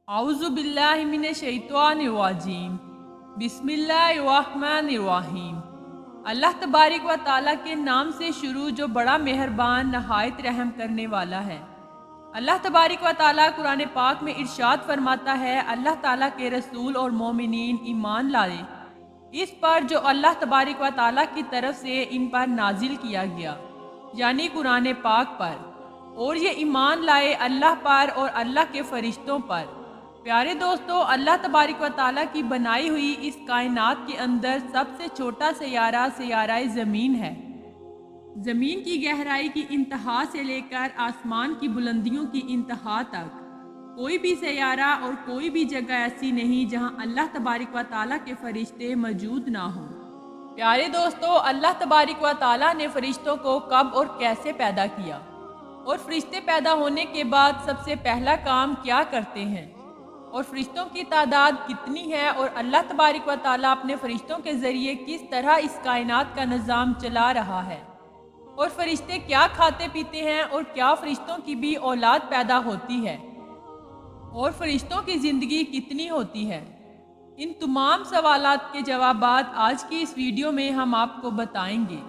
اعوذ باللہ من الشیطان الرجیم بسم اللہ الرحمن الرحیم۔ اللہ تبارک و تعالیٰ کے نام سے شروع جو بڑا مہربان نہایت رحم کرنے والا ہے۔ اللہ تبارک و تعالیٰ قرآن پاک میں ارشاد فرماتا ہے، اللہ تعالیٰ کے رسول اور مومنین ایمان لائے اس پر جو اللہ تبارک و تعالیٰ کی طرف سے ان پر نازل کیا گیا، یعنی قرآن پاک پر، اور یہ ایمان لائے اللہ پر اور اللہ کے فرشتوں پر۔ پیارے دوستو، اللہ تبارک و تعالیٰ کی بنائی ہوئی اس کائنات کے اندر سب سے چھوٹا سیارہ سیارہ زمین ہے۔ زمین کی گہرائی کی انتہا سے لے کر آسمان کی بلندیوں کی انتہا تک کوئی بھی سیارہ اور کوئی بھی جگہ ایسی نہیں جہاں اللہ تبارک و تعالیٰ کے فرشتے موجود نہ ہوں۔ پیارے دوستو، اللہ تبارک و تعالیٰ نے فرشتوں کو کب اور کیسے پیدا کیا، اور فرشتے پیدا ہونے کے بعد سب سے پہلا کام کیا کرتے ہیں، اور فرشتوں کی تعداد کتنی ہے، اور اللہ تبارک و تعالیٰ اپنے فرشتوں کے ذریعے کس طرح اس کائنات کا نظام چلا رہا ہے، اور فرشتے کیا کھاتے پیتے ہیں، اور کیا فرشتوں کی بھی اولاد پیدا ہوتی ہے، اور فرشتوں کی زندگی کتنی ہوتی ہے، ان تمام سوالات کے جوابات آج کی اس ویڈیو میں ہم آپ کو بتائیں گے۔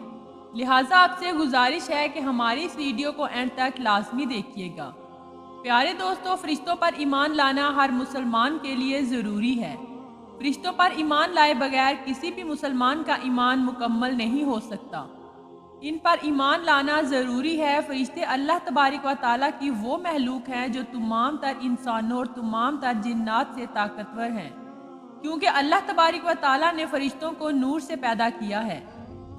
لہٰذا آپ سے گزارش ہے کہ ہماری اس ویڈیو کو اینڈ تک لازمی دیکھیے گا۔ پیارے دوستو، فرشتوں پر ایمان لانا ہر مسلمان کے لیے ضروری ہے۔ فرشتوں پر ایمان لائے بغیر کسی بھی مسلمان کا ایمان مکمل نہیں ہو سکتا۔ ان پر ایمان لانا ضروری ہے۔ فرشتے اللہ تبارک و تعالیٰ کی وہ مخلوق ہیں جو تمام تر انسانوں اور تمام تر جنات سے طاقتور ہیں، کیونکہ اللہ تبارک و تعالیٰ نے فرشتوں کو نور سے پیدا کیا ہے،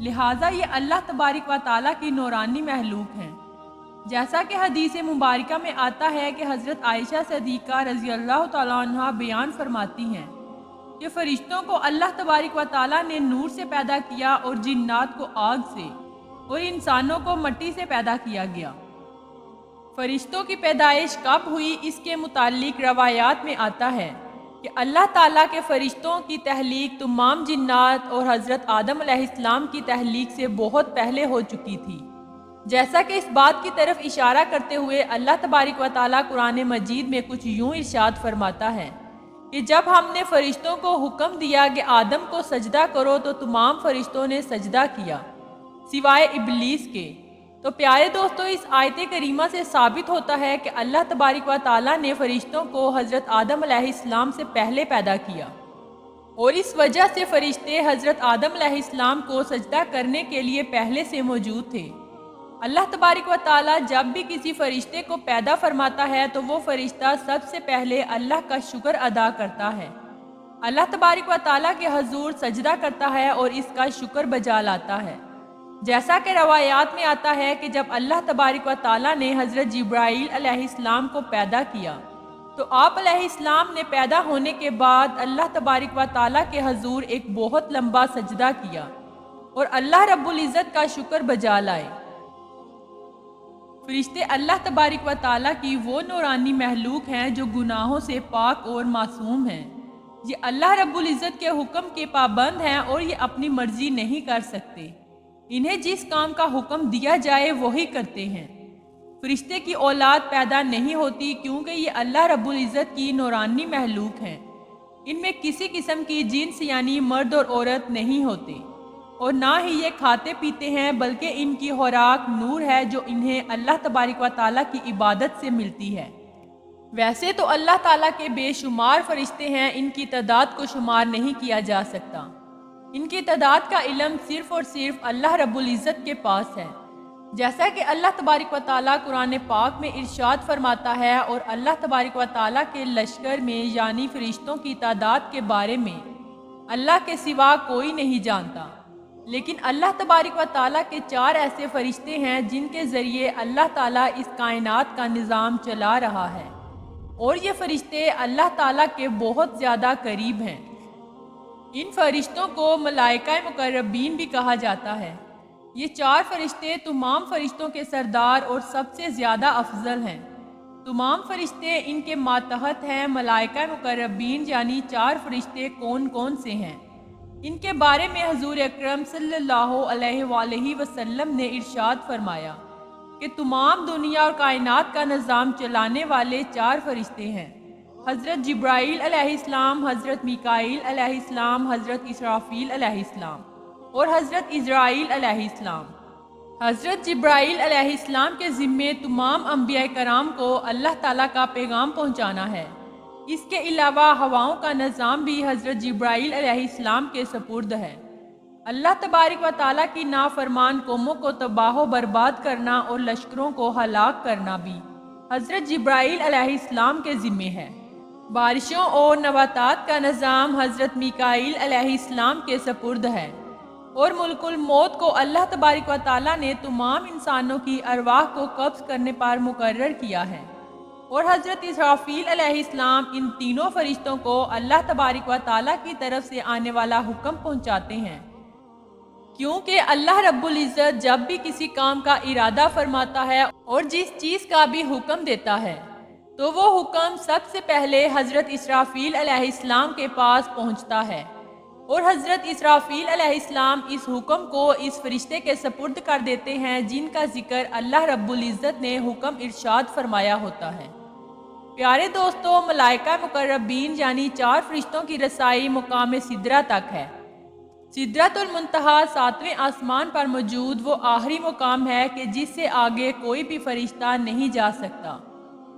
لہٰذا یہ اللہ تبارک و تعالیٰ کی نورانی مخلوق ہیں۔ جیسا کہ حدیث مبارکہ میں آتا ہے کہ حضرت عائشہ صدیقہ رضی اللہ تعالیٰ عنہ بیان فرماتی ہیں کہ فرشتوں کو اللہ تبارک و تعالیٰ نے نور سے پیدا کیا، اور جنات کو آگ سے، اور انسانوں کو مٹی سے پیدا کیا گیا۔ فرشتوں کی پیدائش کب ہوئی، اس کے متعلق روایات میں آتا ہے کہ اللہ تعالیٰ کے فرشتوں کی تخلیق تمام جنات اور حضرت آدم علیہ السلام کی تخلیق سے بہت پہلے ہو چکی تھی۔ جیسا کہ اس بات کی طرف اشارہ کرتے ہوئے اللہ تبارک و تعالیٰ قرآن مجید میں کچھ یوں ارشاد فرماتا ہے کہ جب ہم نے فرشتوں کو حکم دیا کہ آدم کو سجدہ کرو تو تمام فرشتوں نے سجدہ کیا سوائے ابلیس کے۔ تو پیارے دوستو، اس آیت کریمہ سے ثابت ہوتا ہے کہ اللہ تبارک و تعالیٰ نے فرشتوں کو حضرت آدم علیہ السلام سے پہلے پیدا کیا، اور اس وجہ سے فرشتے حضرت آدم علیہ السلام کو سجدہ کرنے کے لیے پہلے سے موجود تھے۔ اللہ تبارک و تعالیٰ جب بھی کسی فرشتے کو پیدا فرماتا ہے تو وہ فرشتہ سب سے پہلے اللہ کا شکر ادا کرتا ہے، اللہ تبارک و تعالیٰ کے حضور سجدہ کرتا ہے اور اس کا شکر بجا لاتا ہے۔ جیسا کہ روایات میں آتا ہے کہ جب اللہ تبارک و تعالیٰ نے حضرت جبرائیل علیہ السلام کو پیدا کیا تو آپ علیہ السلام نے پیدا ہونے کے بعد اللہ تبارک و تعالیٰ کے حضور ایک بہت لمبا سجدہ کیا اور اللہ رب العزت کا شکر بجا لائے۔ فرشتے اللہ تبارک و تعالیٰ کی وہ نورانی مخلوق ہیں جو گناہوں سے پاک اور معصوم ہیں۔ یہ اللہ رب العزت کے حکم کے پابند ہیں اور یہ اپنی مرضی نہیں کر سکتے۔ انہیں جس کام کا حکم دیا جائے وہی کرتے ہیں۔ فرشتے کی اولاد پیدا نہیں ہوتی کیونکہ یہ اللہ رب العزت کی نورانی مخلوق ہیں۔ ان میں کسی قسم کی جنس یعنی مرد اور عورت نہیں ہوتے، اور نہ ہی یہ کھاتے پیتے ہیں، بلکہ ان کی خوراک نور ہے جو انہیں اللہ تبارک و تعالیٰ کی عبادت سے ملتی ہے۔ ویسے تو اللہ تعالیٰ کے بے شمار فرشتے ہیں، ان کی تعداد کو شمار نہیں کیا جا سکتا۔ ان کی تعداد کا علم صرف اور صرف اللہ رب العزت کے پاس ہے۔ جیسا کہ اللہ تبارک و تعالیٰ قرآن پاک میں ارشاد فرماتا ہے، اور اللہ تبارک و تعالیٰ کے لشکر میں یعنی فرشتوں کی تعداد کے بارے میں اللہ کے سوا کوئی نہیں جانتا، لیکن اللہ تبارک و تعالیٰ کے 4 ایسے فرشتے ہیں جن کے ذریعے اللہ تعالیٰ اس کائنات کا نظام چلا رہا ہے، اور یہ فرشتے اللہ تعالیٰ کے بہت زیادہ قریب ہیں۔ ان فرشتوں کو ملائکہ مقربین بھی کہا جاتا ہے۔ یہ 4 فرشتے تمام فرشتوں کے سردار اور سب سے زیادہ افضل ہیں۔ تمام فرشتے ان کے ماتحت ہیں۔ ملائکہ مقربین یعنی 4 فرشتے کون کون سے ہیں، ان کے بارے میں حضور اکرم صلی اللہ علیہ وآلہ وسلم نے ارشاد فرمایا کہ تمام دنیا اور کائنات کا نظام چلانے والے 4 فرشتے ہیں۔ حضرت جبرائیل علیہ السلام، حضرت میکائیل علیہ السلام، حضرت اسرافیل علیہ السلام اور حضرت اسرائیل علیہ السلام۔ حضرت جبرائیل علیہ السلام کے ذمے تمام انبیاء کرام کو اللہ تعالیٰ کا پیغام پہنچانا ہے۔ اس کے علاوہ ہواؤں کا نظام بھی حضرت جبرائیل علیہ السلام کے سپرد ہے۔ اللہ تبارک و تعالیٰ کی نافرمان قوموں کو تباہ و برباد کرنا اور لشکروں کو ہلاک کرنا بھی حضرت جبرائیل علیہ السلام کے ذمے ہے۔ بارشوں اور نباتات کا نظام حضرت میکائیل علیہ السلام کے سپرد ہے، اور ملک الموت کو اللہ تبارک و تعالیٰ نے تمام انسانوں کی ارواح کو قبض کرنے پر مقرر کیا ہے، اور حضرت اسرافیل علیہ السلام ان تینوں فرشتوں کو اللہ تبارک و تعالیٰ کی طرف سے آنے والا حکم پہنچاتے ہیں، کیونکہ اللہ رب العزت جب بھی کسی کام کا ارادہ فرماتا ہے اور جس چیز کا بھی حکم دیتا ہے تو وہ حکم سب سے پہلے حضرت اسرافیل علیہ السلام کے پاس پہنچتا ہے، اور حضرت اسرافیل علیہ السلام اس حکم کو اس فرشتے کے سپرد کر دیتے ہیں جن کا ذکر اللہ رب العزت نے حکم ارشاد فرمایا ہوتا ہے۔ پیارے دوستو، ملائکہ مقربین یعنی 4 فرشتوں کی رسائی مقام سدرہ تک ہے۔ سدرۃ المنتہا 7ویں آسمان پر موجود وہ آخری مقام ہے کہ جس سے آگے کوئی بھی فرشتہ نہیں جا سکتا۔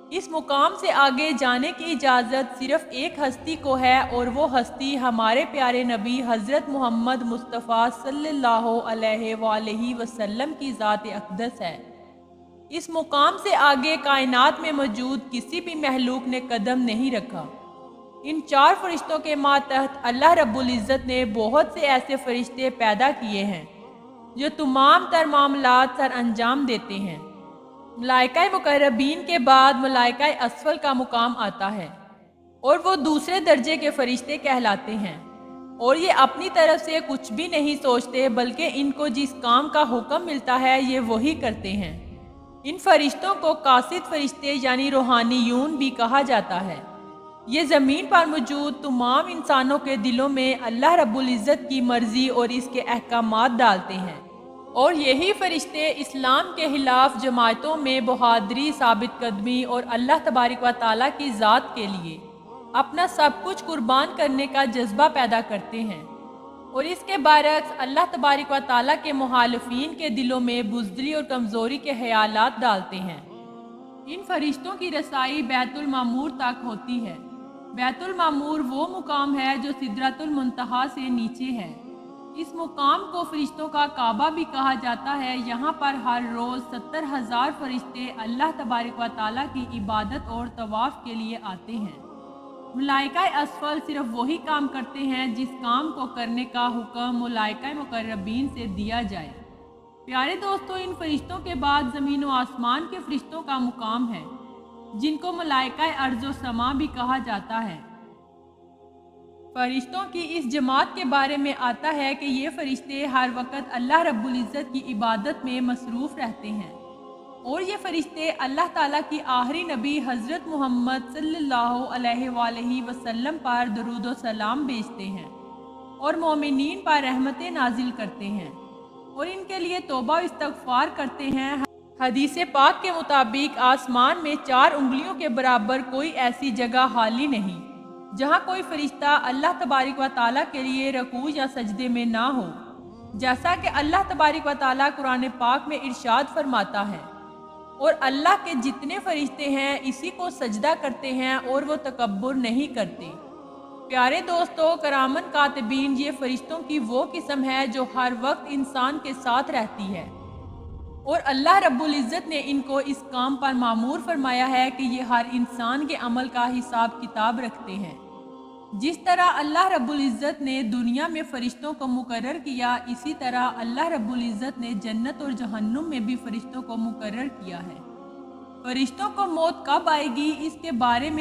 اس مقام سے آگے جانے کی اجازت صرف ایک ہستی کو ہے، اور وہ ہستی ہمارے پیارے نبی حضرت محمد مصطفیٰ صلی اللہ علیہ وآلہ وسلم کی ذات اقدس ہے۔ اس مقام سے آگے کائنات میں موجود کسی بھی مخلوق نے قدم نہیں رکھا۔ ان 4 فرشتوں کے ماتحت اللہ رب العزت نے بہت سے ایسے فرشتے پیدا کیے ہیں جو تمام تر معاملات سر انجام دیتے ہیں۔ ملائکہ مقربین کے بعد ملائکہ اسفل کا مقام آتا ہے، اور وہ دوسرے درجے کے فرشتے کہلاتے ہیں، اور یہ اپنی طرف سے کچھ بھی نہیں سوچتے بلکہ ان کو جس کام کا حکم ملتا ہے یہ وہی کرتے ہیں۔ ان فرشتوں کو قاصد فرشتے یعنی روحانیون بھی کہا جاتا ہے۔ یہ زمین پر موجود تمام انسانوں کے دلوں میں اللہ رب العزت کی مرضی اور اس کے احکامات ڈالتے ہیں، اور یہی فرشتے اسلام کے خلاف جماعتوں میں بہادری، ثابت قدمی اور اللہ تبارک و تعالیٰ کی ذات کے لیے اپنا سب کچھ قربان کرنے کا جذبہ پیدا کرتے ہیں، اور اس کے برعکس اللہ تبارک و تعالیٰ کے مخالفین کے دلوں میں بزدلی اور کمزوری کے خیالات ڈالتے ہیں۔ ان فرشتوں کی رسائی بیت المعمور تک ہوتی ہے۔ بیت المعمور وہ مقام ہے جو سدرۃ المنتہا سے نیچے ہے۔ اس مقام کو فرشتوں کا کعبہ بھی کہا جاتا ہے۔ یہاں پر ہر روز 70,000 فرشتے اللہ تبارک و تعالیٰ کی عبادت اور طواف کے لیے آتے ہیں۔ ملائکہ اسفل صرف وہی کام کرتے ہیں جس کام کو کرنے کا حکم ملائکہ مقربین سے دیا جائے۔ پیارے دوستو، ان فرشتوں کے بعد زمین و آسمان کے فرشتوں کا مقام ہے جن کو ملائکہ ارض و سما بھی کہا جاتا ہے۔ فرشتوں کی اس جماعت کے بارے میں آتا ہے کہ یہ فرشتے ہر وقت اللہ رب العزت کی عبادت میں مصروف رہتے ہیں، اور یہ فرشتے اللہ تعالیٰ کی آخری نبی حضرت محمد صلی اللہ علیہ وآلہ وسلم پر درود و سلام بھیجتے ہیں اور مومنین پر رحمتیں نازل کرتے ہیں، اور ان کے لیے توبہ و استغفار کرتے ہیں۔ حدیث پاک کے مطابق آسمان میں 4 انگلیوں کے برابر کوئی ایسی جگہ خالی نہیں جہاں کوئی فرشتہ اللہ تبارک و تعالیٰ کے لیے رکوع یا سجدے میں نہ ہو، جیسا کہ اللہ تبارک و تعالیٰ قرآن پاک میں ارشاد فرماتا ہے، اور اللہ کے جتنے فرشتے ہیں اسی کو سجدہ کرتے ہیں اور وہ تکبر نہیں کرتے۔ پیارے دوستو، کرامن کاتبین یہ فرشتوں کی وہ قسم ہے جو ہر وقت انسان کے ساتھ رہتی ہے، اور اللہ رب العزت نے ان کو اس کام پر مامور فرمایا ہے کہ یہ ہر انسان کے عمل کا حساب کتاب رکھتے ہیں۔ جس طرح اللہ رب العزت نے دنیا میں فرشتوں کو مقرر کیا، اسی طرح اللہ رب العزت نے جنت اور جہنم میں بھی فرشتوں کو مقرر کیا ہے۔ فرشتوں کو موت کب آئے گی اس کے بارے میں